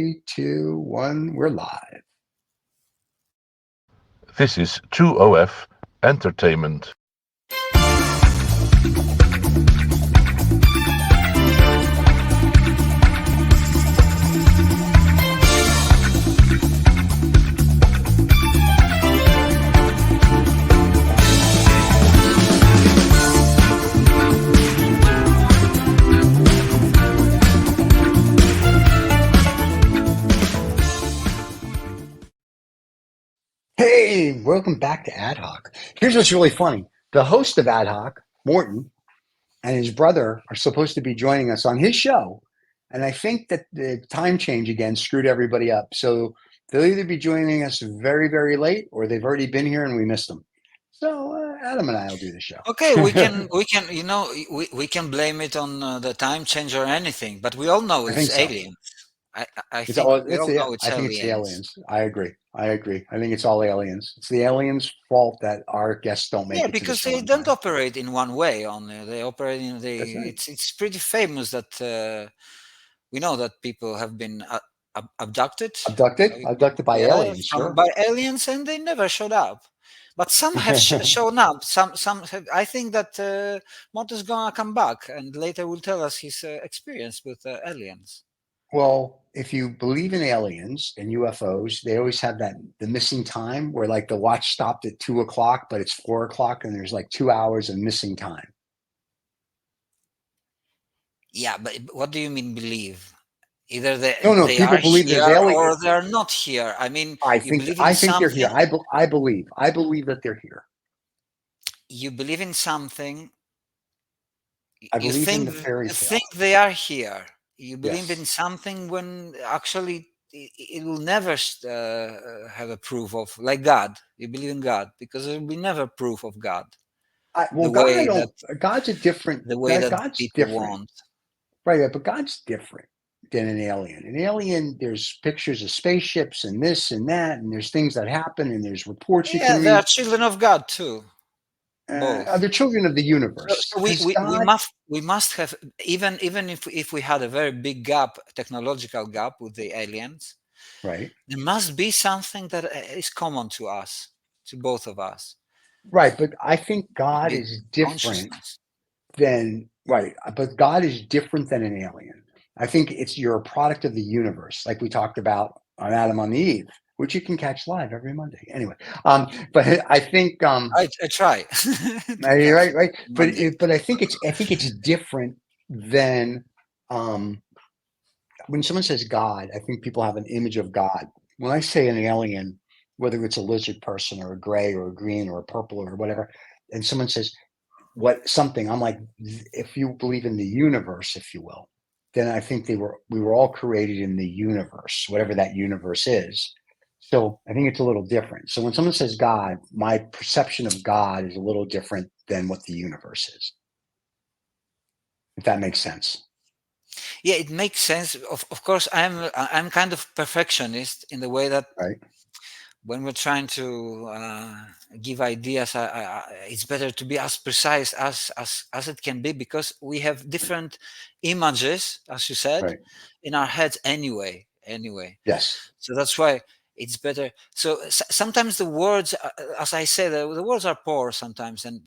Three, two, one, we're live. This is 2OF Entertainment. Hey, welcome back to Ad Hoc. Here's what's really funny. The host of Ad Hoc, Morton, and his brother are supposed to be joining us on his show. And I think that the time change again screwed everybody up. So they'll either be joining us very, very late or they've already been here and we missed them. So Adam and I will do the show. Okay, we can, we can blame it on the time change or anything, but we all know I think it's so. aliens. I think we all know it's I think aliens. it's the aliens. I agree. I think it's all aliens. It's the aliens' fault that our guests don't make it to the because show they on don't time. operate in one way only. They operate in the. That's right. It's pretty famous that we know that people have been abducted. Abducted by aliens, sure. By aliens, and they never showed up. But some have shown up. Some have. I think that Mott is gonna come back and later will tell us his experience with aliens. Well, if you believe in aliens and UFOs, they always have the missing time where like the watch stopped at 2:00, but it's 4:00 and there's like 2 hours of missing time. Yeah, but what do you mean believe? Either they people are believe there's here aliens. or they're not here. I mean, I think they're here. I believe that they're here. You believe in something. I believe in the fairy tale. You think they are here. You believe Yes. in something when actually it will never have a proof of, like God. You believe in God because there will be never proof of God. God's a different. The way that God's people different. want. Right, but God's different than an alien. An alien, there's pictures of spaceships and this and that, and there's things that happen, and there's reports you can read. They are children of God too. Both. They're children of the universe. So we must have, even if we had a very big gap, technological gap with the aliens, right? There must be something that is common to us, to both of us. Right, but I think God is different than but God is different than an alien. I think you're a product of the universe, like we talked about on Adam on the Eve, which you can catch live every Monday. Anyway, but I think I try. right. But I think it's different than when someone says God. I think people have an image of God. When I say an alien, whether it's a lizard person or a gray or a green or a purple or whatever, and someone says something, I'm like, if you believe in the universe, if you will, then I think we were all created in the universe, whatever that universe is. So I think it's a little different. So when someone says God, my perception of God is a little different than what the universe is. If that makes sense. Yeah, it makes sense. Of course, I'm kind of perfectionist in the way that when we're trying to give ideas, it's better to be as precise as it can be, because we have different images, as you said, in our heads anyway. Yes. So that's why it's better. So sometimes the words, as I say, the words are poor sometimes, and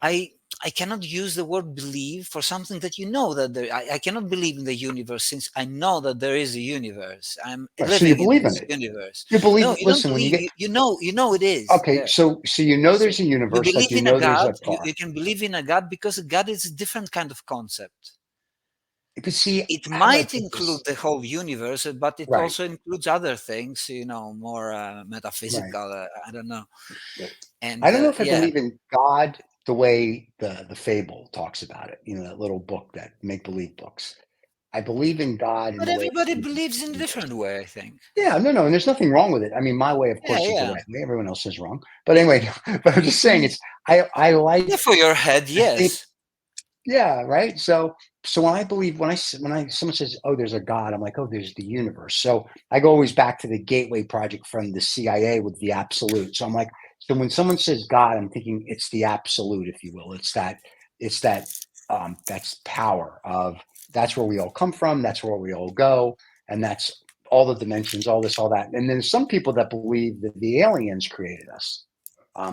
I cannot use the word believe for something that that I cannot believe in the universe, since I know that there is a universe. I'm living so you believe in this universe. You believe. No, you listen, don't believe. You know it is. Okay, yeah. So you know there's a universe. You believe in a God. You can believe in a God because God is a different kind of concept. But see, it might include the whole universe, but it also includes other things, more metaphysical. I don't know. And I don't know if I believe in God the way the fable talks about it. That little book, that make-believe books. I believe in God. But everybody believes in a different way, I think. Yeah, no, and there's nothing wrong with it. I mean, my way, of course, is the right way. Everyone else is wrong. But anyway, but I'm just saying, I like. Yeah, for your head, yes. Yeah, right. So when someone says, "Oh, there's a God," I'm like, "Oh, there's the universe." So I go always back to the Gateway Project from the CIA with the absolute. So I'm like, so when someone says God, I'm thinking it's the absolute, if you will. It's that that's power of, that's where we all come from. That's where we all go. And that's all the dimensions, all this, all that. And then some people that believe that the aliens created us,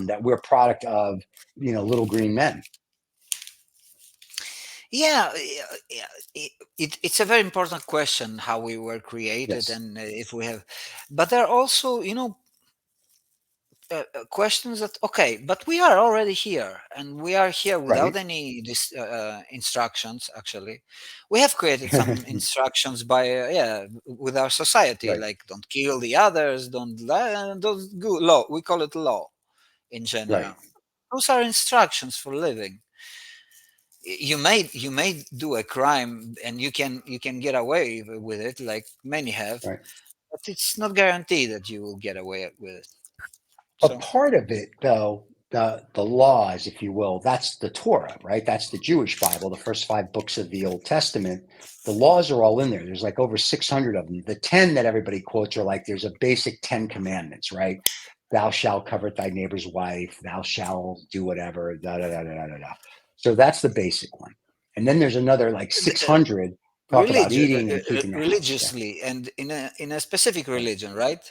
that we're product of, little green men. Yeah, it's a very important question how we were created, Yes. and if we have, but there are also questions that, okay, but we are already here, and we are here without Right. any instructions. Actually, we have created some instructions by with our society, Right. like don't kill the others, don't law. We call it law in general. Right. Those are instructions for living. You may do a crime and you can get away with it, like many have, Right. but it's not guaranteed that you will get away with it. A So part of it, though, the laws, if you will, that's the Torah, right? That's the Jewish Bible, the first 5 books of the Old Testament. The laws are all in there. There's like over 600 of them. The 10 that everybody quotes are like, there's a basic 10 commandments, right? Thou shalt covet thy neighbor's wife. Thou shalt do whatever. Da, da, da, da, da, da. So that's the basic one. And then there's another like 600 talk about eating and keeping the house. religiously, and in a specific religion, right?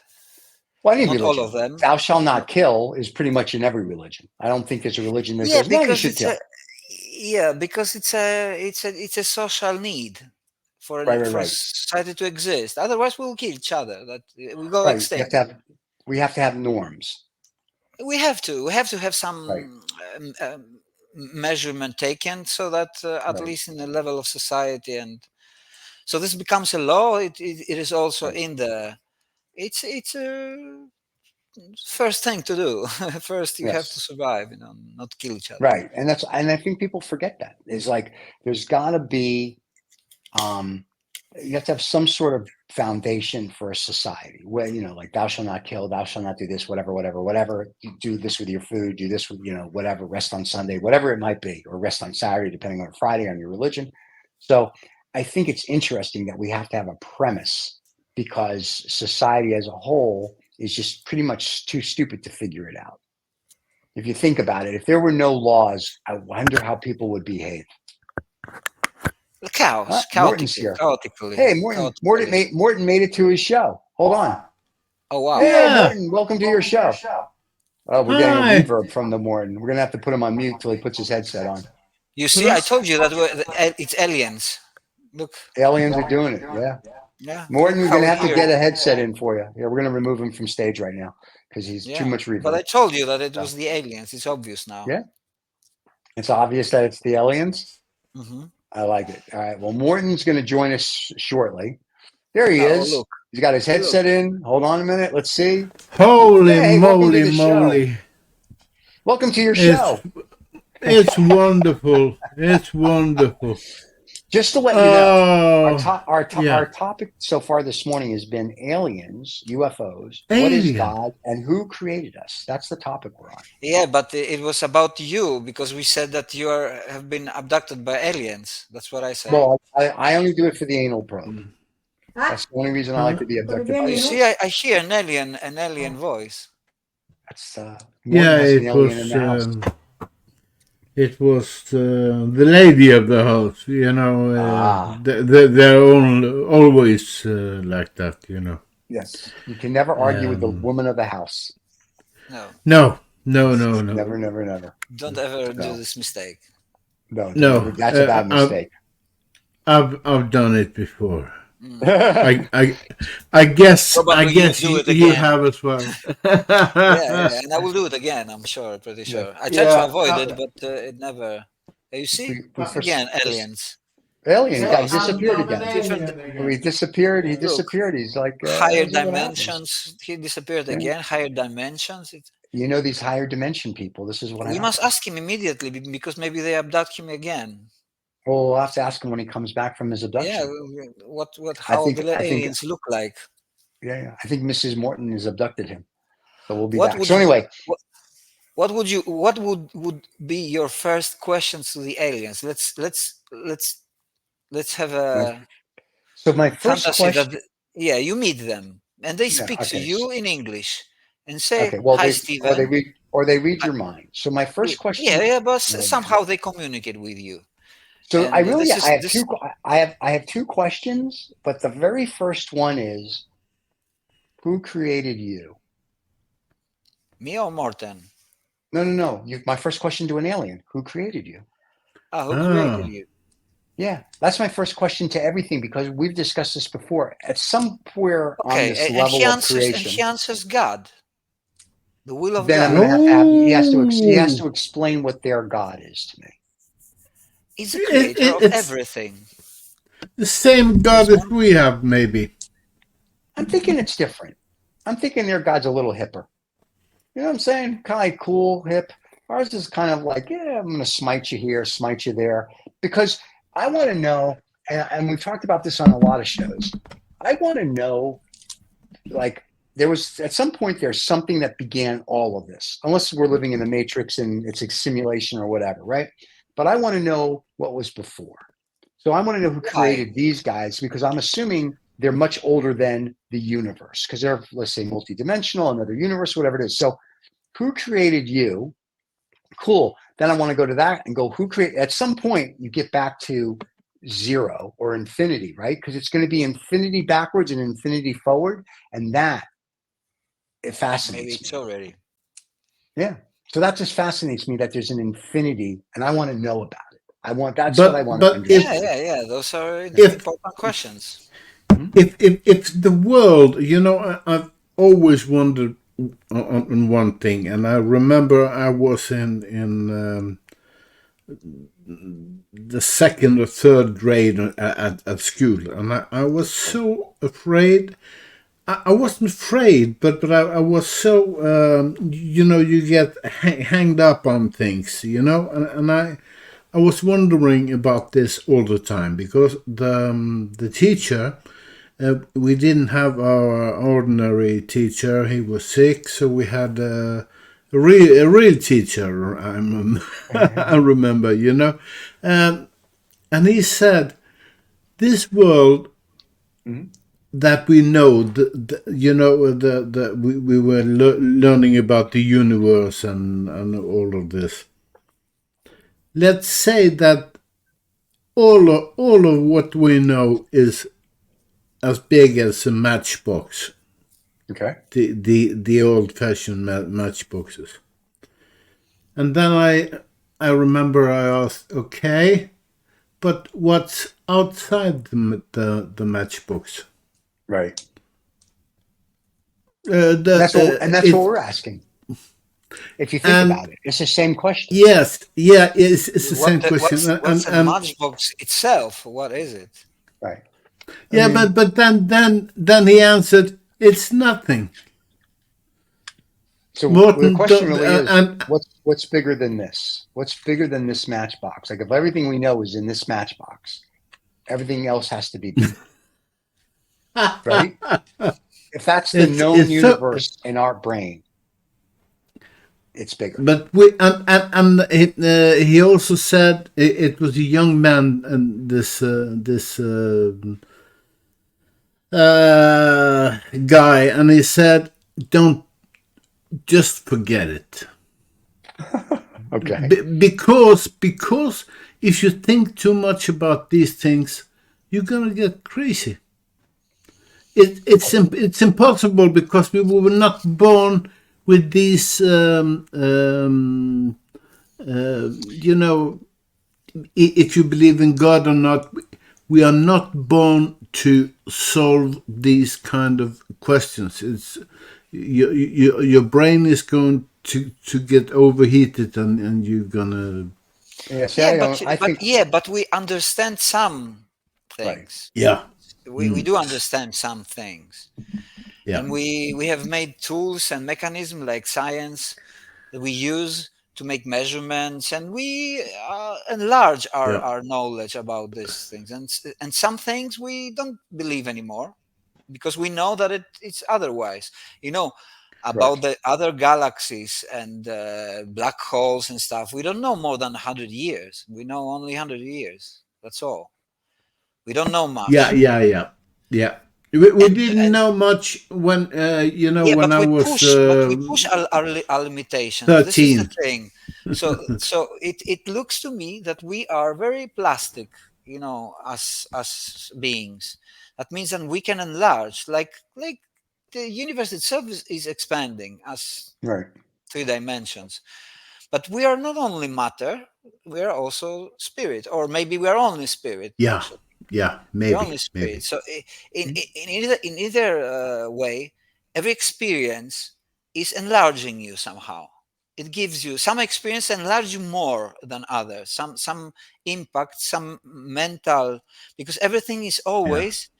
Well, any Not all religion. of them. Thou shalt not kill is pretty much in every religion. I don't think there's a religion that Yeah, goes, no, you because should kill. because it's a social need for Right. society to exist. Otherwise, we'll kill each other. That we go Right. extinct. We have to have norms. We have to have some Right. measurement taken, so that at Right. least in the level of society, and so this becomes a law. It is also Right. in the. It's a first thing to do. First, you have to Yes. survive. Not kill each other. Right. And I think people forget that. It's like there's got to be, you have to have some sort of foundation for a society where, like thou shalt not kill, thou shalt not do this, whatever. You do this with your food, do this with, whatever, rest on Sunday, whatever it might be, or rest on Saturday, depending on Friday on your religion. So I think it's interesting that we have to have a premise, because society as a whole is just pretty much too stupid to figure it out. If you think about it, if there were no laws, I wonder how people would behave. Chaos, Morton's here. chaotically. Hey, Morton. Morton made it to his show. Hold on. Oh wow! Hey, Yeah. Morton, welcome to your show. Oh, we're getting Hi. a reverb from the Morton. We're gonna have to put him on mute till he puts his headset on. You see, I told you that it's aliens. Look, Aliens are doing it. Yeah. yeah. Morton, look we're gonna how have to weird. get a headset in for you. Yeah, we're gonna remove him from stage right now because he's too much reverb. But I told you that it was the aliens. It's obvious now. Yeah. It's obvious that it's the aliens. Mm-hmm. I like it. All right. Well, Morton's going to join us shortly. There he is. Look. He's got his headset in. Hold on a minute. Let's see. Holy Hey, welcome to the moly. Welcome to your show. It's wonderful. It's wonderful. Just to let you know, Oh, our topic so far this morning has been aliens, UFOs. What is God and who created us? That's the topic we're on. Yeah, but it was about you, because we said that you have been abducted by aliens. That's what I said. Well, I only do it for the anal probe. That's the only reason I like to be abducted. You see, I hear an alien voice. That's it was the lady of the house, they're always like that, Yes, you can never argue with the woman of the house. No. Never. Don't ever do this mistake. No, that's a bad mistake. I've done it before. I guess you have as well. yeah, and I will do it again. I'm sure, pretty sure. Yeah. I tried to avoid it, but it never. You see, again, aliens. Alien, he disappeared again. He disappeared. He's like higher dimensions. He disappeared again. Higher dimensions. These higher dimension people. This is what we must ask him immediately, because maybe they abduct him again. Well, we'll have to ask him when he comes back from his abduction. Yeah, how the aliens look like. Yeah. I think Mrs. Morton has abducted him, so we'll be back. So anyway, what would be your first questions to the aliens? Let's have a. So my first question. You meet them and they speak to you in English and say, "Hi, Stephen," or they read your mind. So my first question. Yeah, but somehow they communicate with you. So I have two questions, but the very first one is, Who created you? Me or Morten? No. My first question to an alien: Who created you? Who created Ah. you? Yeah, that's my first question to everything, because we've discussed this before. At somewhere on Okay, this and he level of answers. And he creation, answers God, the will of then I'm God. going to have he has to Oh, explain what their God is to me. He's the it, creator of it's everything. the same God There's as one. we have, maybe. I'm thinking it's different. I'm thinking their God's a little hipper. You know what I'm saying? Kind of like cool, hip. Ours is kind of like, yeah, I'm going to smite you here, smite you there. Because I want to know, and we've talked about this on a lot of shows, I want to know, like, there was at some point there's something that began all of this, unless we're living in the matrix and it's a simulation or whatever, right? But I want to know what was before. So I want to know who Why? created these guys, because I'm assuming they're much older than the universe, because they're, let's say, multidimensional, another universe, whatever it is. So who created you? Cool. Then I want to go to that and go, who created? At some point, you get back to zero or infinity, right? Because it's going to be infinity backwards and infinity forward, and that it Maybe fascinates it's me. already. Yeah. So that just fascinates me, that there's an infinity, and I want to know about it. That's what I But want to but Yeah, understand. yeah, yeah. Those are if important questions. if the world, I've always wondered on one thing, and I remember I was in the second or third grade at school, and I was so afraid. I wasn't afraid, but I was so you get hanged up on things, and I was wondering about this all the time, because the teacher, we didn't have our ordinary teacher. He was sick, so we had a real teacher. I remember, and he said, "This world Mhm. that we know, we were learning about the universe and all of this. Let's say that all of what we know is as big as a matchbox, Okay. the old-fashioned matchboxes." And then I remember I asked, okay, but what's outside the matchbox? Right. And that's what If we're asking. If you think and about it, it's the same question. yes, yeah, it's the same question, What's the and matchbox itself? What is it? Right. I yeah, mean, but then he answered, "It's nothing." so the Morton, question really is, and what's bigger than this? What's bigger than this matchbox? Like, if everything we know is in this matchbox, everything else has to be bigger, right? If that's the known it's so. universe in our brain, it's bigger. But he also said it was a young man, and this guy, and he said, "Don't, just forget it." Okay. Because if you think too much about these things, you're gonna get crazy. It's impossible, because we were not born with these if you believe in God or not, we are not born to solve these kind of questions. It's your brain is going to get overheated, and you're gonna. Yeah. See, Yeah, I don't. I think but we understand some right. things. Yeah. We do understand some things, Yeah. and we have made tools and mechanisms like science that we use to make measurements, and we enlarge Yeah. our knowledge about these things, and some things we don't believe anymore, because we know that it's otherwise, Right. about the other galaxies and black holes and stuff. We don't know more than 100 years. We know only 100 years, that's all. We don't know Yeah. much. Yeah. Yeah. Yeah. We didn't And know much when yeah, when but I we was push, our limitations. This is the 13. thing. So it looks to me that we are very plastic, as beings. That means that we can enlarge, like the universe itself is expanding as Right. 3 dimensions. But we are not only matter, we are also spirit, or maybe we are only spirit. Yeah, Actually. yeah, We're maybe, only spirit. maybe. So in either way, every experience is enlarging you somehow. It gives you some experience, enlarge you more than others. Some impact, some mental, because everything is always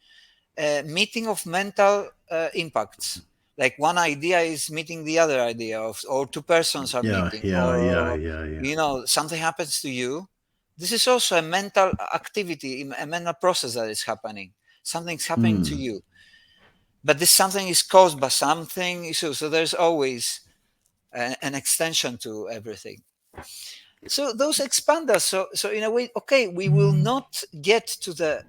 a meeting of mental impacts. Like one idea is meeting the other idea, or two persons are Yeah, meeting, yeah, yeah, or yeah, yeah. something happens to you. This is also a mental activity, a mental process that is happening. Something's happening to you, but this something is caused by something. So there's always an extension to everything. So those expanders. So in a way, okay, we will not get to the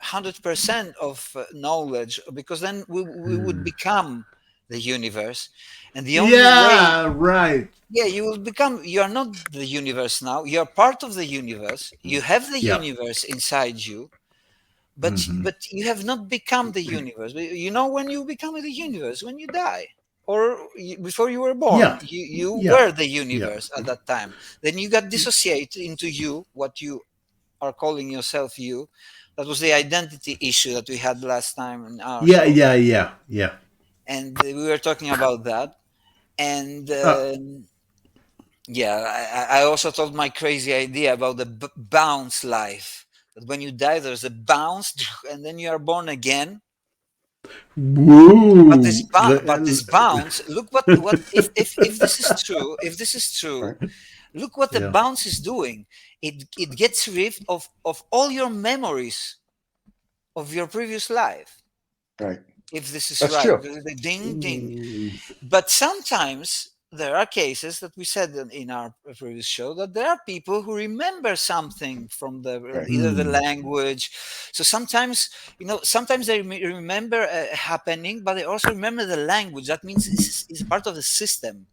100% of knowledge, because then we would become the universe, and the only way, Yeah, right. yeah, you are not the universe now, you are part of the universe, you have the Yeah. universe inside you, but you have not become the universe. When you become the universe, when you die, or before you were born, Yeah, you yeah, were the yeah, universe at that time. Then you got dissociated into you, what you are calling yourself you. That was the identity issue that we had last time in our yeah, show, yeah, yeah, yeah. and we were talking about that. And Uh, yeah, I also told my crazy idea about the bounce life. That when you die, there's a bounce, and then you are born again. But this woo. bounce. Look what if this is true. If this is true, Right. look what the Yeah. bounce is doing. It gets rid of all your memories of your previous life. Right. If this is That's right, true. the ding ding. But sometimes there are cases that we said in our previous show, that there are people who remember something from Right. either the language. So sometimes sometimes they remember a happening, but they also remember the language. That means it's part of the system.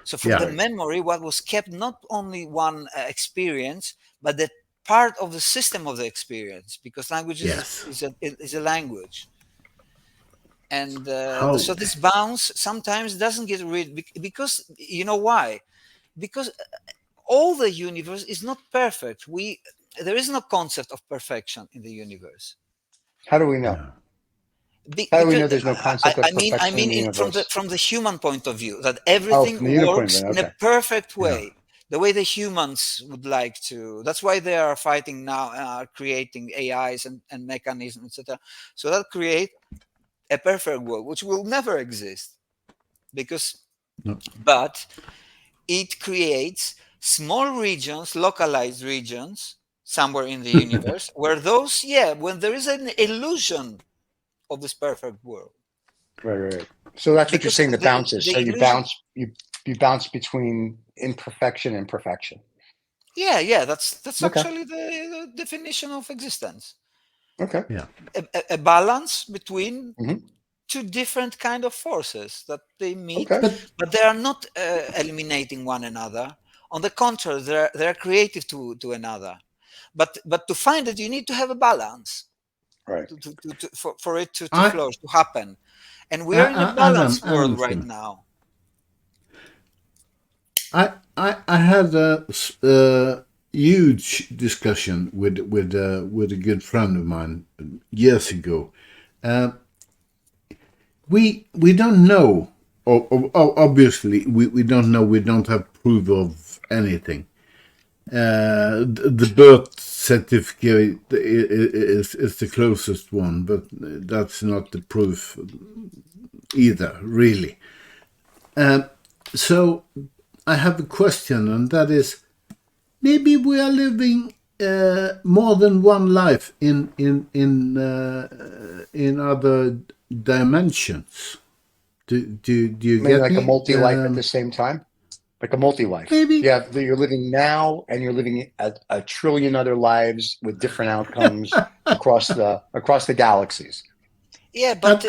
So from the Yeah. Right. memory, what was kept, not only one experience, but the part of the system of the experience, because language Yes. is a language. And How? so this bounce sometimes doesn't get rid, because you know why? Because all the universe is not perfect. There is no concept of perfection in the universe. How do we know? Yeah. How do we Because know there's no concept of I perfection in mean, the universe? from the human point of view, that Oh, everything from the human point of works view. in a Okay. perfect Yeah. way, the way the humans would like to. That's why they are fighting now, creating AIs and mechanisms, etc. So that create a perfect world, which will never exist, because No. but it creates small regions, localized regions somewhere in the universe, where when there is an illusion of this perfect world. Right. So that's what you're Because saying. The bounces. So the illusion, you bounce between imperfection and perfection. yeah, that's Okay. actually the definition of existence. Okay. Yeah. A balance between Hmm. two different kind of forces that they meet, Okay. but they are not eliminating one another. On the contrary, they're creative to another. But to find it, you need to have a balance Right. for it to I, flourish, to happen. And we are in a Adam, balanced world right Adamson. now. I had a huge discussion with a good friend of mine years ago. We don't know. Obviously, we don't know. We don't have proof of anything. The birth certificate is the closest one, but that's not the proof either, really. So I have a question, and that is, maybe we are living more than one life in other dimensions. Do you Maybe get like a me? multi-life at the same time. Like a multi-life. Maybe. Yeah, you're living now, and you're living a trillion other lives with different outcomes across the galaxies. Yeah, but the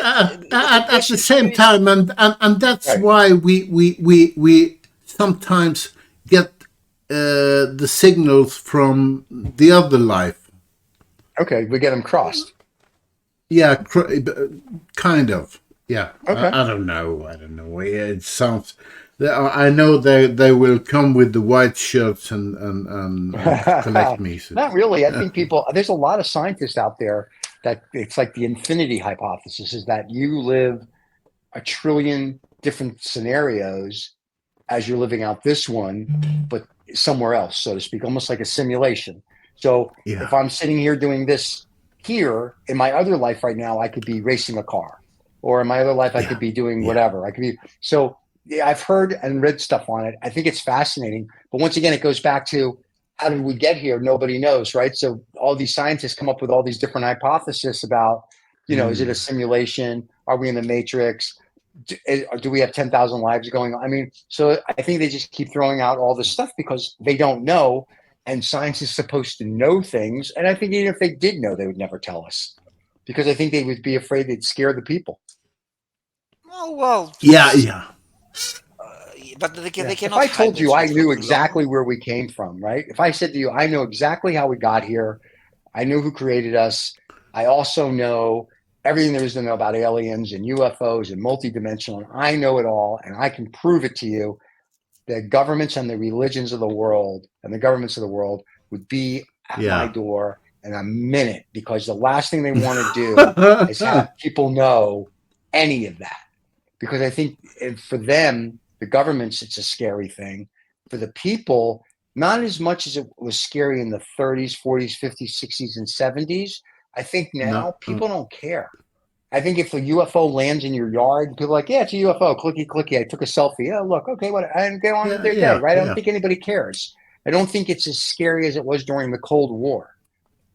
At the question here same is, time, and that's Right. why we sometimes get the signals from the other life. Okay, we get them crossed. Yeah, kind of. Yeah, Okay. I don't know. I don't know. It sounds. I know they will come with the white shirts and collect me. So. Not really. I think there's a lot of scientists out there that it's like the infinity hypothesis is that you live a trillion different scenarios as you're living out this one, but somewhere else, so to speak, almost like a simulation. So if Yeah, I'm sitting here doing this here in my other life right now, I could be racing a car, or in my other life, I yeah, could be doing yeah, whatever. I could be so. Yeah, I've heard and read stuff on it. I think it's fascinating, but once again, it goes back to how did we get here? Nobody knows, right? So all these scientists come up with all these different hypotheses about, is it a simulation? Are we in the matrix? Do we have 10,000 lives going on? I mean, so I think they just keep throwing out all this stuff because they don't know. And science is supposed to know things. And I think even if they did know, they would never tell us because I think they would be afraid they'd scare the people. Oh, well, yeah, yeah. but they If cannot I hide told the you I truth for knew too long. exactly where we came from, right? If I said to you, I know exactly how we got here, I knew who created us. I also know everything there is to know about aliens and UFOs and multidimensional. And I know it all, and I can prove it to you. The governments and the religions of the world and the governments of the world would be at my Yeah. door in a minute because the last thing they want to do is have people know any of that. Because I think for them, the governments, it's a scary thing. For the people, not as much as it was scary in the 30s, 40s, 50s, 60s, and 70s. I think No. now people don't care. I think if a UFO lands in your yard, people are like, yeah, it's a UFO. Clicky, clicky. I took a selfie. Oh, look, okay, what? And go on with Yeah, their day, yeah, right? I don't yeah. think anybody cares. I don't think it's as scary as it was during the Cold War.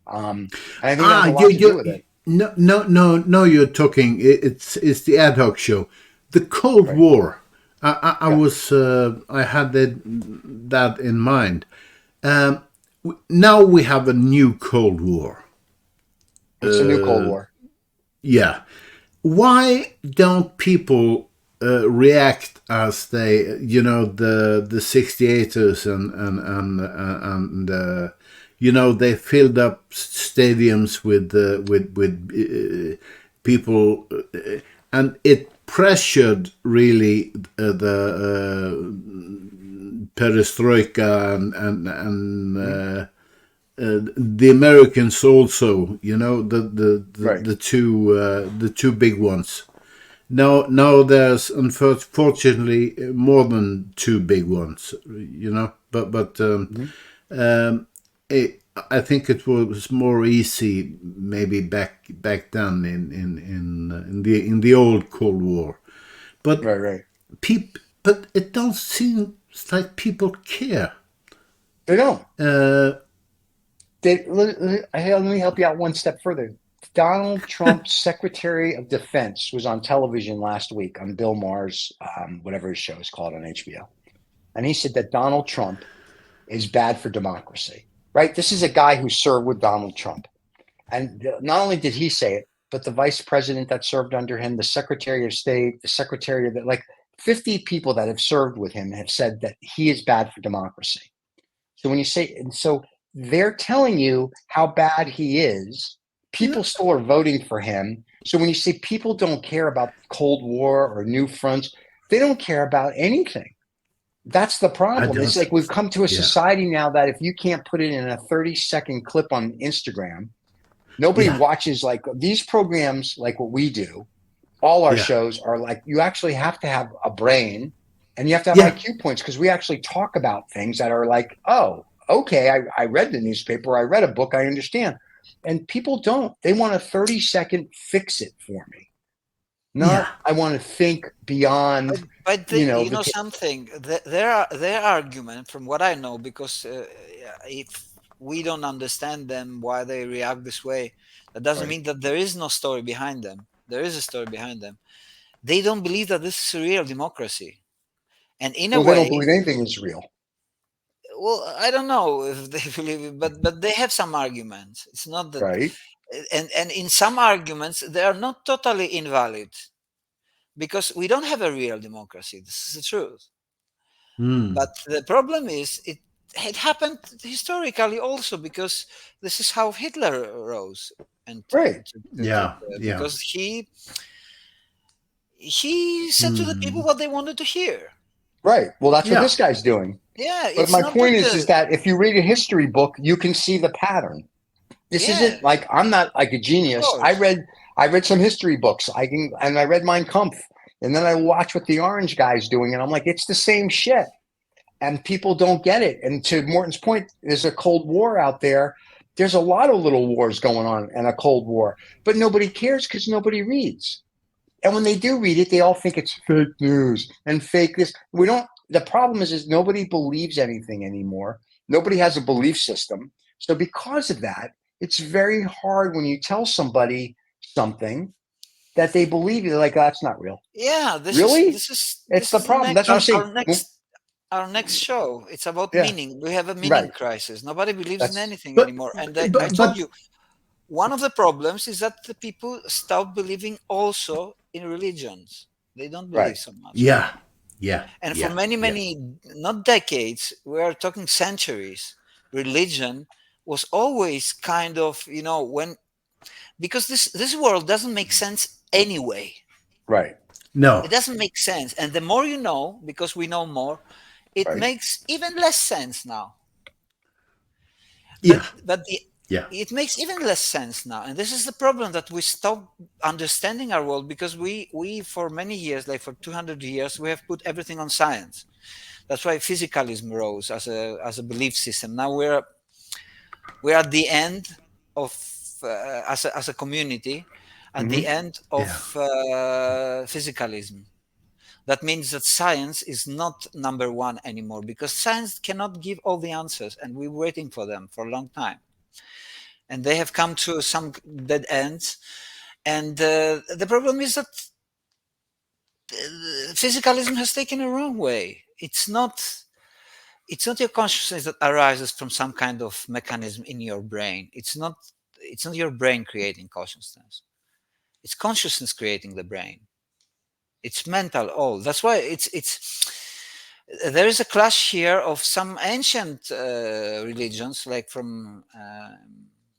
And I think that has a lot to do with it. No. You're talking. It's the ad hoc show. The Cold Right. War. I Yeah. was. I had that in mind. Now we have a new Cold War. It's a new Cold War. Yeah. Why don't people react as they, the 68ers and they filled up stadiums with people, and it pressured really the perestroika and the Americans also, Right. the two big ones. Now there's unfortunately more than two big ones, but I think it was more easy maybe back then in the old Cold War, but Right. but it don't seem like people care. They don't. Uh, Let me help you out one step further. Donald Trump's Secretary of Defense was on television last week on Bill Maher's, whatever his show is called on HBO. And he said that Donald Trump is bad for democracy, right? This is a guy who served with Donald Trump. And not only did he say it, but the vice president that served under him, the Secretary of State, the Secretary of, like 50 people that have served with him have said that he is bad for democracy. So when you say, and so they're telling you how bad he is, people still are voting for him. So when you say people don't care about Cold War or new fronts, they don't care about anything. That's the I problem. It's don't. like we've come to a Yeah. society now that if you can't put it in a 30-second clip on Instagram, nobody Yeah. watches like these programs like what we do. All our Yeah. shows are like you actually have to have a brain and you have to have Yeah. IQ points because we actually talk about things that are like, oh, okay, I read the newspaper, I read a book, I understand. And people don't. They want a 30-second fix it for me. Not Yeah. I want to think beyond, But the you know something, their argument, from what I know, because if we don't understand them, why they react this way, that doesn't Right. mean that there is no story behind them. There is a story behind them. They don't believe that this is a real democracy, and in a Well, they don't way, believe anything is real. well, I don't know if they believe it, but they have some arguments. It's not that, Right. and in some arguments they are not totally invalid, because we don't have a real democracy. This is the truth. But the problem is it happened historically also, because this is how Hitler rose, and Right. Yeah. Yeah. because he he said to the people what they wanted to hear. Right. Well, that's what Yeah. this guy's doing. Yeah, But it's my not point that is that if you read a history book, you can see the pattern. This Yeah. isn't like, I'm not like a genius. course. I read some history books. And I read Mein Kampf, and then I watch what the orange guy's doing, and I'm like, it's the same shit. And people don't get it. And to Morton's point, there's a Cold War out there. There's a lot of little wars going on in a Cold War, but nobody cares because nobody reads. And when they do read it, they all think it's fake news and fake this. The problem is nobody believes anything anymore. Nobody has a belief system. So because of that, it's very hard when you tell somebody something that they believe. They're like, oh, that's not real. Yeah, this the problem. That's what I'm saying. Our next show, it's about Yeah. meaning. We have a meaning Right. crisis. Nobody believes in anything but- anymore. And but- I told but- you, one of the problems is that the people stop believing also in religions. They don't believe Right. so much. Yeah. Yeah. And yeah, for many, not decades, we are talking centuries, religion was always kind of, because this world doesn't make sense anyway. Right. No. It doesn't make sense. And the more you know, because we know more, it Right. makes even less sense now. Yeah. But Yeah. it makes even less sense now. And this is the problem, that we stop understanding our world because we for many years, like for 200 years, we have put everything on science. That's why physicalism rose as a belief system. Now we're at the end of, as a community, at the end of physicalism. That means that science is not number one anymore, because science cannot give all the answers, and we're waiting for them for a long time. And they have come to some dead ends. And the problem is that physicalism has taken a wrong way. It's not your consciousness that arises from some kind of mechanism in your brain. It's not your brain creating consciousness. It's consciousness creating the brain. It's mental all. That's why there is a clash here of some ancient religions, like from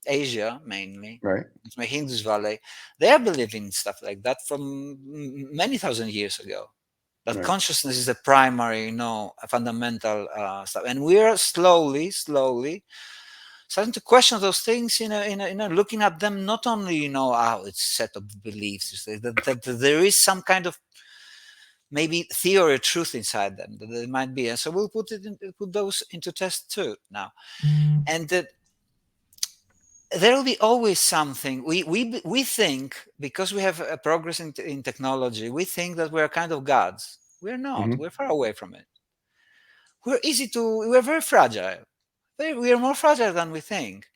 Asia mainly, Right. it's my Hindus Valley. They are believing in stuff like that from many thousand years ago. That Right. consciousness is the primary, fundamental stuff, and we are slowly starting to question those things. Looking at them not only it's a set of beliefs, that there is some kind of maybe theory or truth inside them that there might be, and so we'll put those into test too now, and that there will be always something. We think, because we have a progress in technology, we think that we're kind of gods. We're not. Mhm. We're far away from it. We're very fragile. We are more fragile than we think.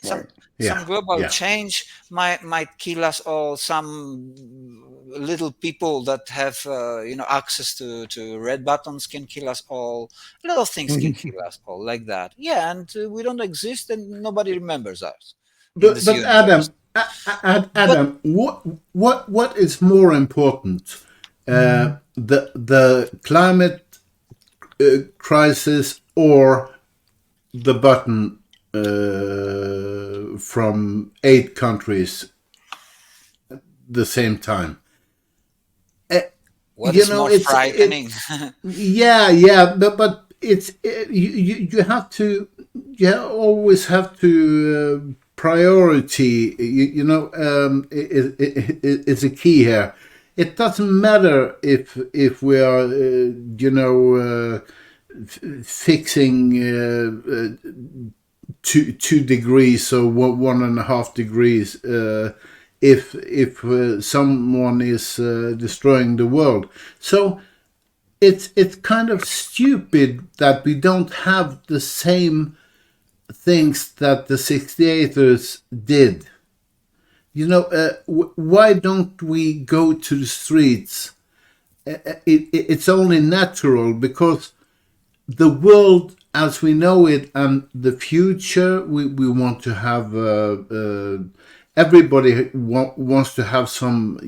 Right. Some global Yeah. change might kill us all. Some little people that have access to red buttons can kill us all. A lot of things can kill us all, like that. Yeah, and we don't exist, and nobody remembers us. But Adam, what is more important, the climate crisis or the button from 8 countries at the same time? What is more frightening? But you have to, always have to priority. It's a key here. It doesn't matter if we are fixing 2 degrees or 1.5 degrees. If someone is destroying the world. So it's kind of stupid that we don't have the same things that the 68ers did. Why don't we go to the streets? It's only natural, because the world as we know it and the future, we want to have everybody wants to have some,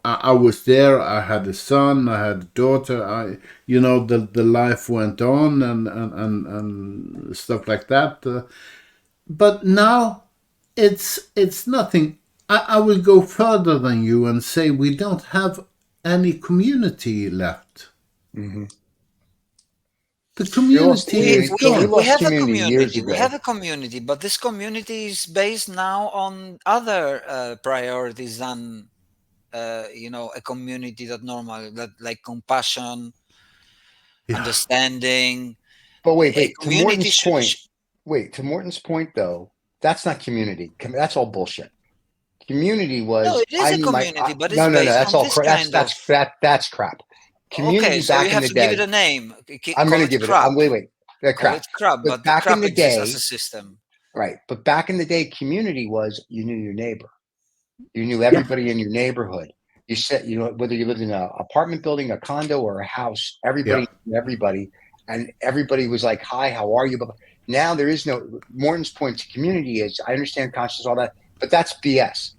I was there, I had a son, I had a daughter, the life went on and stuff like that. But now it's nothing. I will go further than you and say we don't have any community left. Mm-hmm. The community is gone. We have a community years community. We ago. have a community, but this community is based now on other priorities than a community that normally that like compassion, understanding. But A wait. To community Morton's point. Wait, to Morton's point though, that's not community. That's all bullshit. Community was no, it is a community, but it's no. based That's on all this crap. kind of. That's crap. Community Okay, so back you in have the to give it day. a name. I'm Call going to it give it. crap. Wait. Call Crap. it crap, But but back crap in the exists day, as a system. right? But back in the day, community was you knew your neighbor. You knew everybody in your neighborhood. You said, whether you lived in an apartment building, a condo, or a house, everybody knew everybody, and everybody was like, "Hi, how are you?" But now there is no. Morton's point to community is, I understand consciousness, all that, but that's BS.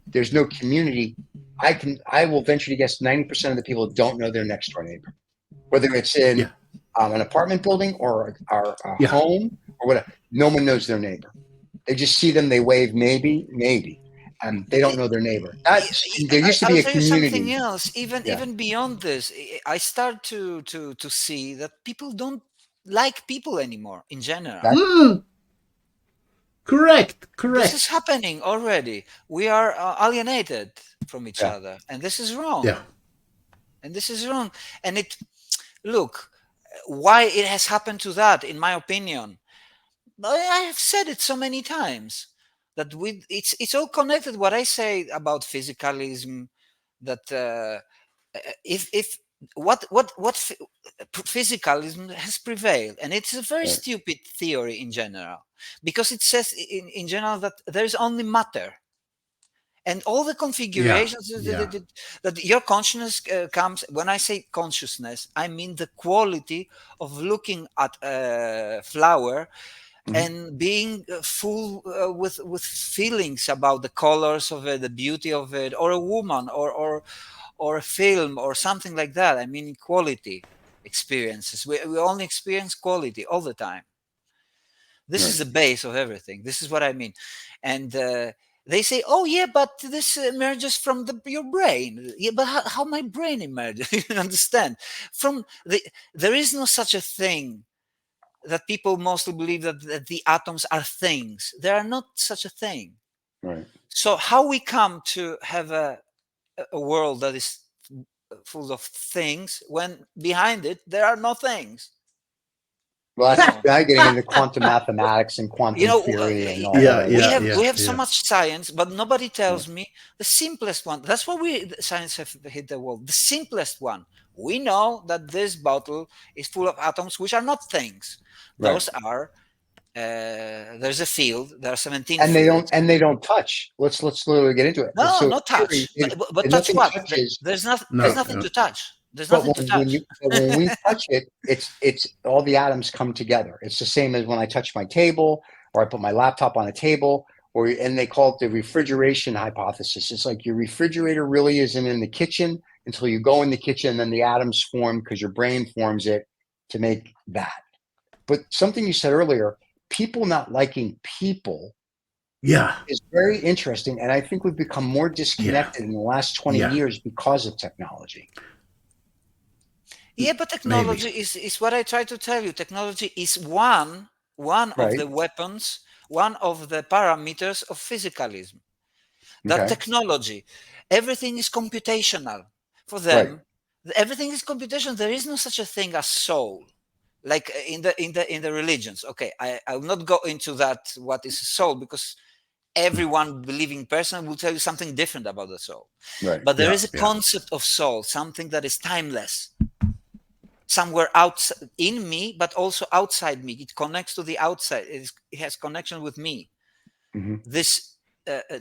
There's no community. I will venture to guess 90% of the people don't know their next door neighbor, whether it's in an apartment building or a home or whatever. No one knows their neighbor. They just see them, they wave, maybe. They don't know their neighbor. There used to be a community. I'll tell you something else. Even beyond this, I start to see that people don't like people anymore in general. Correct. This is happening already. We are alienated from each other, and this is wrong. And this is wrong. And look, why it has happened to that, in my opinion, I have said it so many times that it's all connected. What I say about physicalism, that if what physicalism has prevailed, and it's a very stupid theory in general, because it says in general that there is only matter, and all the configurations that your consciousness comes. When I say consciousness, I mean the quality of looking at a flower and being full with feelings about the colors of it, the beauty of it, or a woman, or a film, or something like that. I mean, quality experiences. We only experience quality all the time. This is the base of everything. This is what I mean. And they say, "Oh yeah, but this emerges from your brain." Yeah, but how my brain emerges? You understand? There is no such a thing. That people mostly believe that the atoms are things. They are not such a thing. Right. So how we come to have a world that is full of things when behind it there are no things? Well, that's now getting into quantum mathematics and quantum theory and all that. We have so much science, but nobody tells me the simplest one. That's why science have hit the wall. The simplest one. We know that this bottle is full of atoms, which are not things. Those are there's a field. There are 17 and fields. They don't touch. Let's literally get into it. No, so not touch. But touch what? There's nothing to touch. There's nothing to touch. When we touch it, it's all the atoms come together. It's the same as when I touch my table or I put my laptop on a table, and they call it the refrigeration hypothesis. It's like your refrigerator really isn't in the kitchen until you go in the kitchen, and then the atoms form because your brain forms it to make that. But something you said earlier, people not liking people is very interesting. And I think we've become more disconnected in the last 20 years because of technology. Yeah, but technology is what I try to tell you. Technology is one of the weapons, one of the parameters of physicalism. That technology, everything is computational. For them, everything is computational. There is no such a thing as soul. Like in the religions. Okay, I will not go into that, what is soul, because everyone believing person will tell you something different about the soul. But there is a concept of soul, something that is timeless, somewhere outside in me, but also outside me. It connects to the outside. It has connection with me. This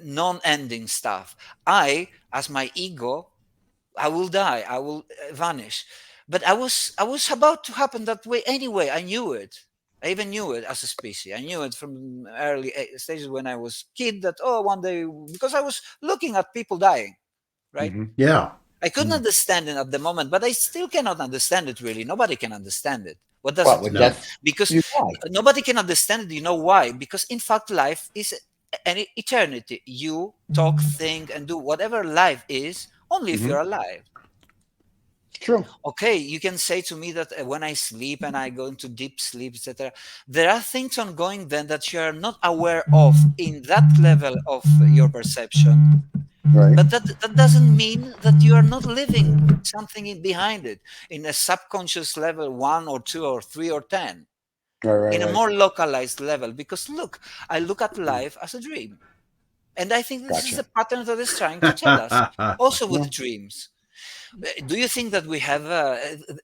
non-ending stuff. I, as my ego, I will die. I will vanish. But I was about to happen that way anyway. I knew it. I even knew it as a species. I knew it from early stages when I was a kid that, one day, because I was looking at people dying, right? I couldn't understand it at the moment, but I still cannot understand it really. Nobody can understand it. What does it mean? Because nobody can understand it. You know why? Because in fact, life is an eternity. You talk, think, and do whatever life is only if you're alive. True. Okay, you can say to me that when I sleep and I go into deep sleep, etc., there are things ongoing then that you are not aware of in that level of your perception. Right. But that doesn't mean that you are not living something behind it in a subconscious level, 1 or 2 or 3 or 10, Right. in a Right. more localized level. Because look, I look at life as a dream. And I think this is Gotcha. a pattern that is trying to tell us, also with Yeah. dreams. Do you think that we have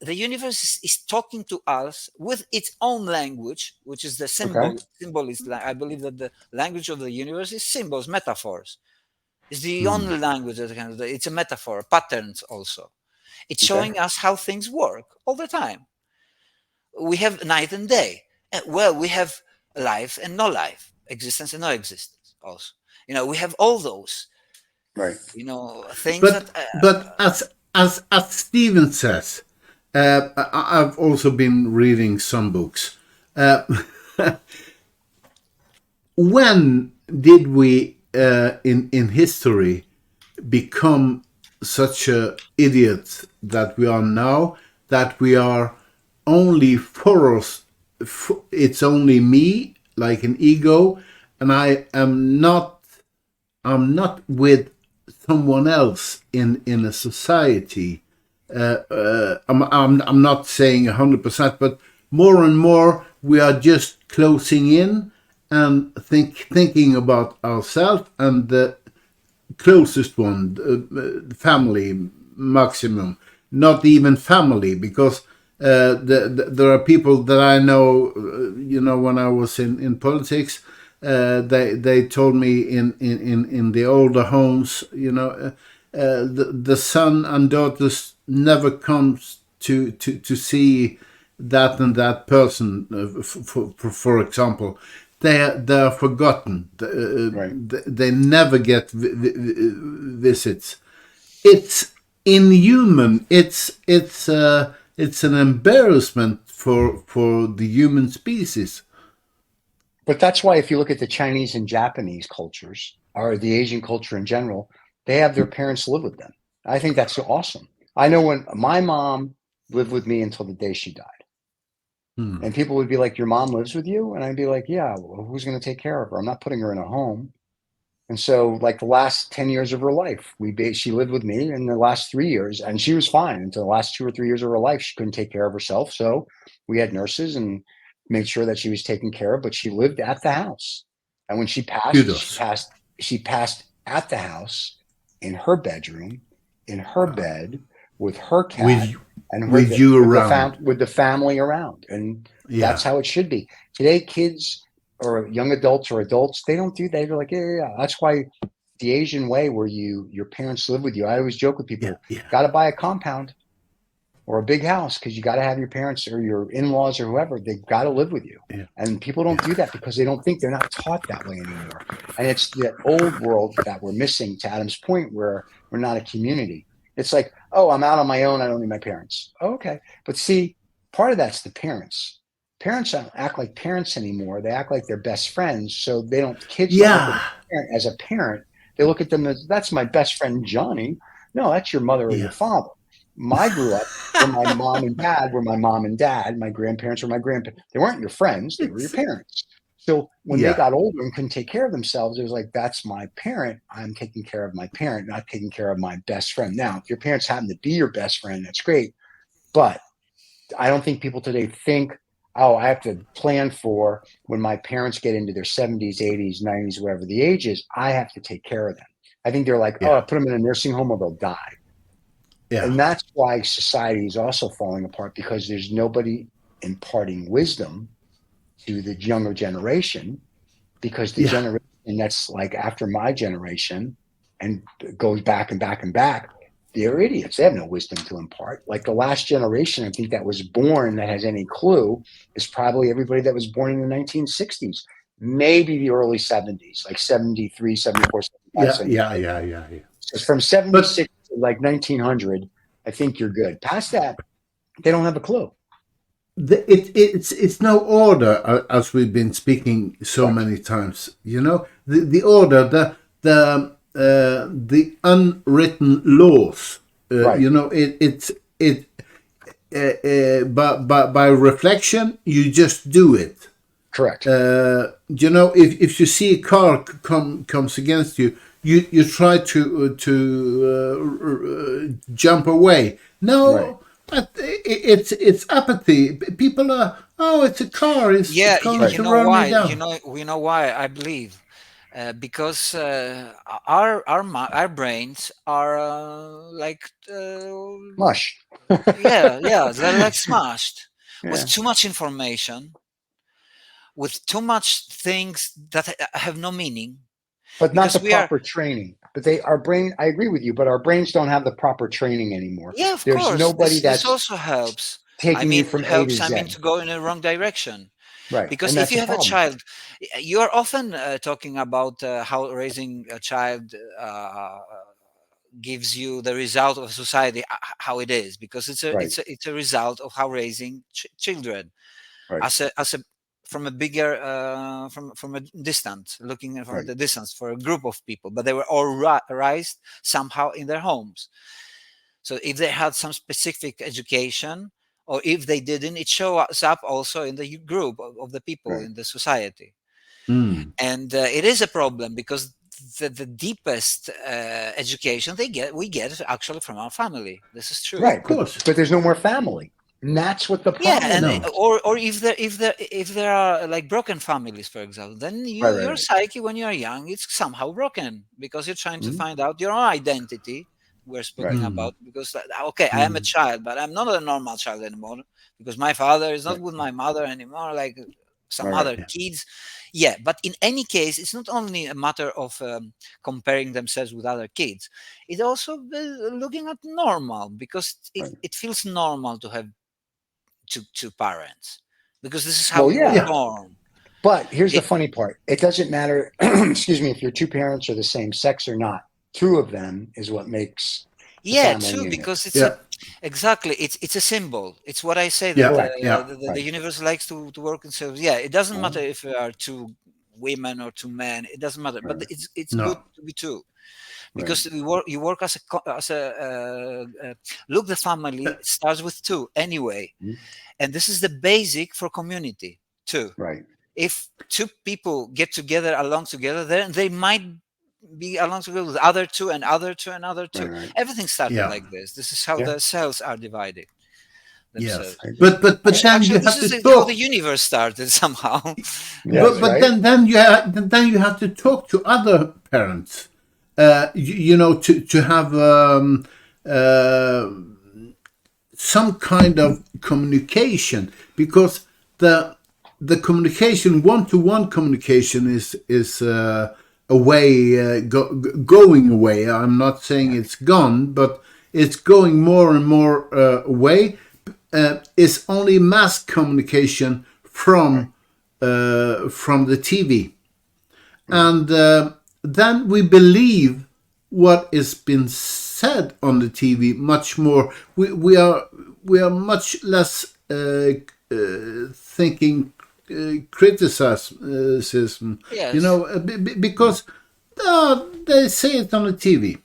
the universe is talking to us with its own language, which is the Okay. symbolist? I believe that the language of the universe is symbols, metaphors. It's the Hmm. only language that can. It's a metaphor, patterns also. It's Okay. showing us how things work all the time. We have night and day. Well, we have life and no life, existence and no existence. Also, we have all those. Right. Things But that. as Stephen says, I've also been reading some books. When did we in history become such a idiot that we are now? That we are only for us. It's only me, like an ego, and I am not. I'm not with someone else in a society. I'm not saying 100%, but more and more we are just closing in and thinking about ourselves and the closest one, family maximum, not even family, because there are people that I know, when I was in politics, they told me in the older homes, the son and daughters never comes to see that and that person, for example. They're forgotten. Right. They never get visits. It's inhuman. It's an embarrassment for the human species. But that's why if you look at the Chinese and Japanese cultures, or the Asian culture in general, they have their parents live with them. I think that's awesome. I know when my mom lived with me until the day she died. And people would be like, your mom lives with you? And I'd be like, yeah, well, who's going to take care of her? I'm not putting her in a home. And so like the last 10 years of her life, she lived with me in the last 3 years, and she was fine until the last 2 or 3 years of her life. She couldn't take care of herself. So we had nurses and made sure that she was taken care of, but she lived at the house. And when she passed, Kudos. she passed at the house, in her bedroom, in her bed, with her cat, and with you around. with the family around. And that's how it should be. Today, kids or young adults or adults, they don't do that. They're like, yeah. That's why the Asian way, where your parents live with you. I always joke with people, got to buy a compound or a big house, because you got to have your parents or your in-laws or whoever, they've got to live with you. And people don't do that because they don't think, they're not taught that way anymore. And it's the old world that we're missing, to Adam's point, where we're not a community. It's like, oh, I'm out on my own, I don't need my parents. Oh, okay. But see, part of that's the parents. Parents don't act like parents anymore. They act like they're best friends. So they don't, kids don't look at a parent as a parent. They look at them as, that's my best friend Johnny. No, that's your mother or your father. I grew up where my mom and dad were my mom and dad. My grandparents were my grandparents. They weren't your friends. They were your parents. So when they got older and couldn't take care of themselves, it was like, that's my parent. I'm taking care of my parent, not taking care of my best friend. Now, if your parents happen to be your best friend, that's great. But I don't think people today think, oh, I have to plan for when my parents get into their 70s, 80s, 90s, whatever the age is, I have to take care of them. I think they're like, oh, I put them in a nursing home or they'll die. And that's why society is also falling apart, because there's nobody imparting wisdom to the younger generation, because the generation that's like after my generation and goes back and back and back, they're idiots. They have no wisdom to impart. Like the last generation, I think, that was born that has any clue is probably everybody that was born in the 1960s, maybe the early 70s, like 73, 74, 75. Yeah. So from 76 to like 1900, I think you're good. Past that, they don't have a clue. It's no order, as we've been speaking so many times. The order, the unwritten laws. It's it by reflection, you just do it. Correct. If you see a car comes against you, you try to jump away. No, Right. but it's apathy. People are, oh, it's a car. It's Yeah, coming you to know run me why? down. We know why. I believe because our brains are like Mush. yeah, they're like smashed with Yeah. too much information, with too much things that have no meaning. But not the Because we are, proper training. But our brain, I agree with you, but our brains don't have the proper training anymore. yeah, of There's course, nobody this that's also helps. I taking you mean, from A to helps. I Z. mean, to go in the wrong direction. Right. Because And if that's you a have a problem. child, you are often talking about how raising a child gives you the result of society, how it is, because Right. it's a result of how raising children Right. as a from a bigger from a distance, looking from Right. the distance for a group of people, but they were all raised somehow in their homes. So if they had some specific education, or if they didn't, it shows up also in the group of the people Right. in the society. Mm. And it is a problem because the deepest education we get actually from our family. This is true. Right. Of course. But there's no more family. And that's what the Yeah, problem and No. is. or if there are like broken families, for example, then Right. Right. your Right. psyche when you are young, it's somehow broken because you're trying to Mhm. find out your own identity. We're speaking Right. about because okay, I am a child, but I'm not a normal child anymore because my father is not Right. with my mother anymore, like some Right. other kids. Yeah, but in any case, it's not only a matter of comparing themselves with other kids. It's also looking at normal because Right. it feels normal to have two parents because this is how Well, we were yeah. Yeah. born. But here's the It, funny part. It doesn't matter, excuse me, if your two parents are the same sex or not. Two of them is what makes the yeah, family too, unit. because it's Yeah. a exactly it's a symbol. It's what I say that Yeah. Correct. Yeah. the Right. universe likes to work in cells. Yeah, it doesn't matter Well, if there are two women or two men. It doesn't matter, but right. it's good No. to be two Right. because you work as look. The family starts with two anyway, Mhm. and this is the basic for community too. Right. If two people get together along together, then they might be along together with other two and other two and other two. Right. Right. Everything started Yeah. like this. This is how Yeah. the cells are divided Yes. themselves. I agree. But then Actually, you this have is to how the talk. universe started somehow. Yes. But Right. then you have to talk to other parents. To have some kind of communication, because the communication, one-to-one communication is away, going away. I'm not saying it's gone, but it's going more and more away. It's only mass communication from the TV, and then we believe what is been said on the TV much more. We are much less thinking criticism, Yes. because they say it on the TV.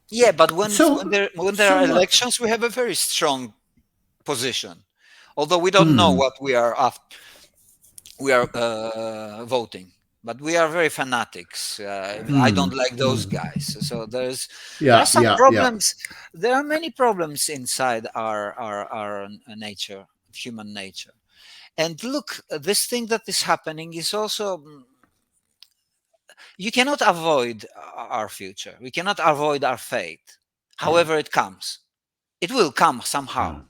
Yeah, but So when there so are what? elections, we have a very strong position. Although we don't know what we are after, we are voting, but we are very fanatics. I don't like those guys. So there are Yeah, some yeah, yeah. problems. There are many problems inside our nature, human nature. And look, this thing that is happening is also you cannot avoid our future. We cannot avoid our fate. Right. However, it comes. It will come somehow,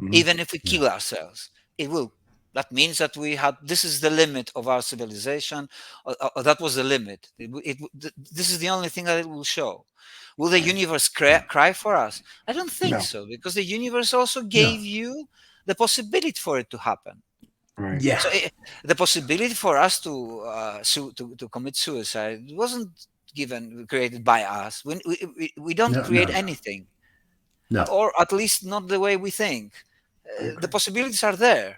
Mhm. even if we kill ourselves. It will. That means that we had. This is the limit of our civilization. Or that was the limit. This is the only thing that it will show. Will the Right. universe cry for us? I don't think No. so, because the universe also No. gave you the possibility for it to happen. Right. Yeah. So the possibility for us to commit suicide wasn't created by us. We don't No. create No. anything, No. or at least not the way we think. I The agree. possibilities are there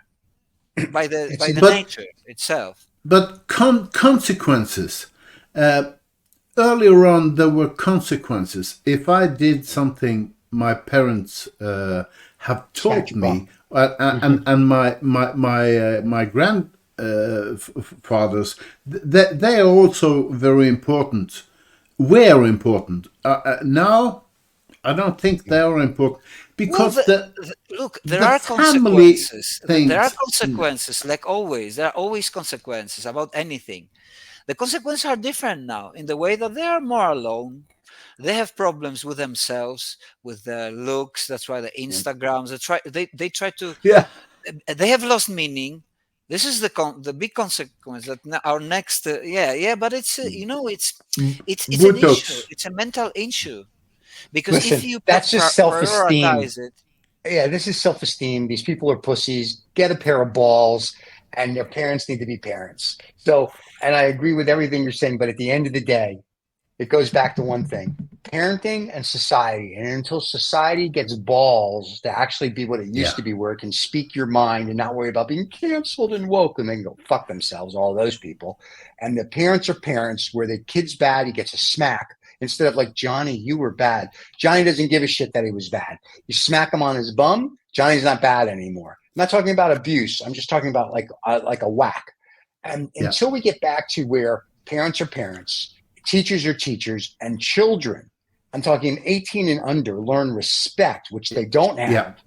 It's by the in, But nature itself. consequences. Earlier on, there were consequences. If I did something my parents have taught Statue me, and my grandfathers, they are also very important. Were important. Now, I don't think they are important because look, there the are family consequences. things. There are consequences, like always. There are always consequences about anything. The consequences are different now in the way that they are more alone. They have problems with themselves, with their looks. That's why the Instagrams. They try to. Yeah. They have lost meaning. This is the big consequence that our next. But it's it's an issue. Botox. It's a mental issue because if Listen, you that's just self-esteem. prioritize it. Yeah, this is self-esteem. These people are pussies. Get a pair of balls, and their parents need to be parents. So, and I agree with everything you're saying, but at the end of the day, it goes back to one thing: parenting and society. And until society gets balls to actually be what it used to be, where it can speak your mind and not worry about being canceled and woke, and then go fuck themselves, all those people. And the parents are parents, where the kid's bad, he gets a smack. Instead of like, Johnny, you were bad. Johnny doesn't give a shit that he was bad. You smack him on his bum, Johnny's not bad anymore. I'm not talking about abuse. I'm just talking about like a whack. And until we get back to where parents are parents, teachers are teachers, and children, I'm talking 18 and under, learn respect, which they don't have,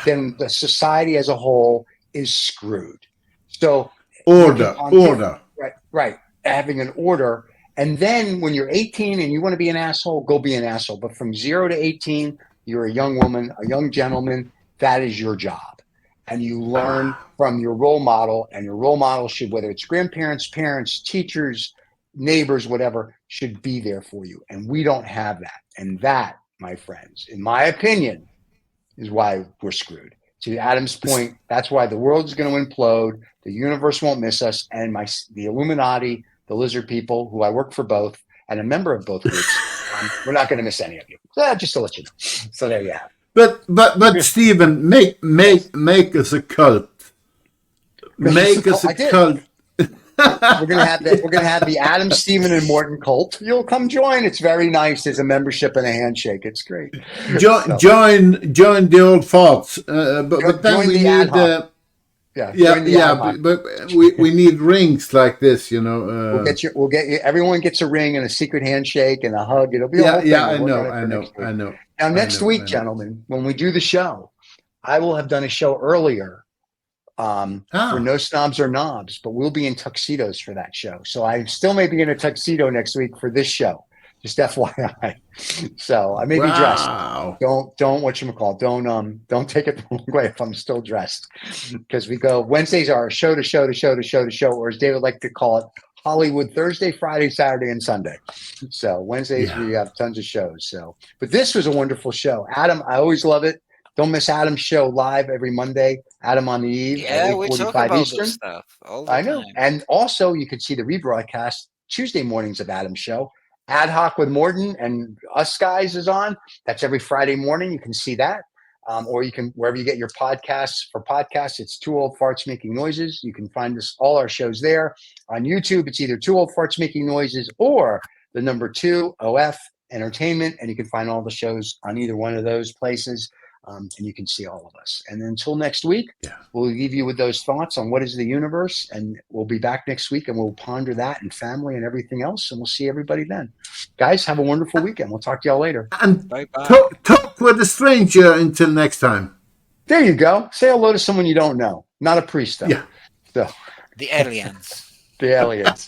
then the society as a whole is screwed. So order. Right. Having an order. And then when you're 18 and you want to be an asshole, go be an asshole. But from 0 to 18, you're a young woman, a young gentleman. That is your job. And you learn from your role model, and your role model should, whether it's grandparents, parents, teachers, neighbors, whatever, should be there for you. And we don't have that. And that, my friends, in my opinion, is why we're screwed. To Adam's point, that's why the world is going to implode. The universe won't miss us. And the Illuminati, the lizard people, who I work for both, and a member of both groups, we're not going to miss any of you. Just to let you know. So there you have it. But Stephen, make us a cult. Make us a cult. We're gonna have the Adam, Stephen, and Morton cult. You'll come join. It's very nice. There's a membership and a handshake. It's great. Join the old farts. But then we need. But we need rings like this, you know. We'll get you. Everyone gets a ring and a secret handshake and a hug. It'll be I know. Now next week, gentlemen, when we do the show, I will have done a show earlier. For No Snobs or Knobs, but we'll be in tuxedos for that show. So I still may be in a tuxedo next week for this show. Just FYI. So I may be dressed. Don't whatchamacallit. Don't take it the wrong way if I'm still dressed. Because we go, Wednesdays are show to show, or as David would like to call it, Hollywood Thursday, Friday, Saturday, and Sunday. So Wednesdays we have tons of shows. So, but this was a wonderful show. Adam, I always love it. Don't miss Adam's show live every Monday. Adam on the Eve at 8:45 Eastern. Stuff all the time. I know. And also, you can see the rebroadcast Tuesday mornings of Adam's show. Ad Hoc with Morton and us guys is on. That's every Friday morning. You can see that. Or you can, wherever you get your podcasts. For podcasts, it's Two Old Farts Making Noises. You can find all our shows there. On YouTube, it's either Two Old Farts Making Noises or the number 2 OF Entertainment. And you can find all the shows on either one of those places. And you can see all of us. And until next week, we'll leave you with those thoughts on what is the universe. And we'll be back next week and we'll ponder that and family and everything else. And we'll see everybody then. Guys, have a wonderful weekend. We'll talk to y'all later. And talk with a stranger until next time. There you go. Say hello to someone you don't know. Not a priest, though. Yeah. So. The aliens. The aliens.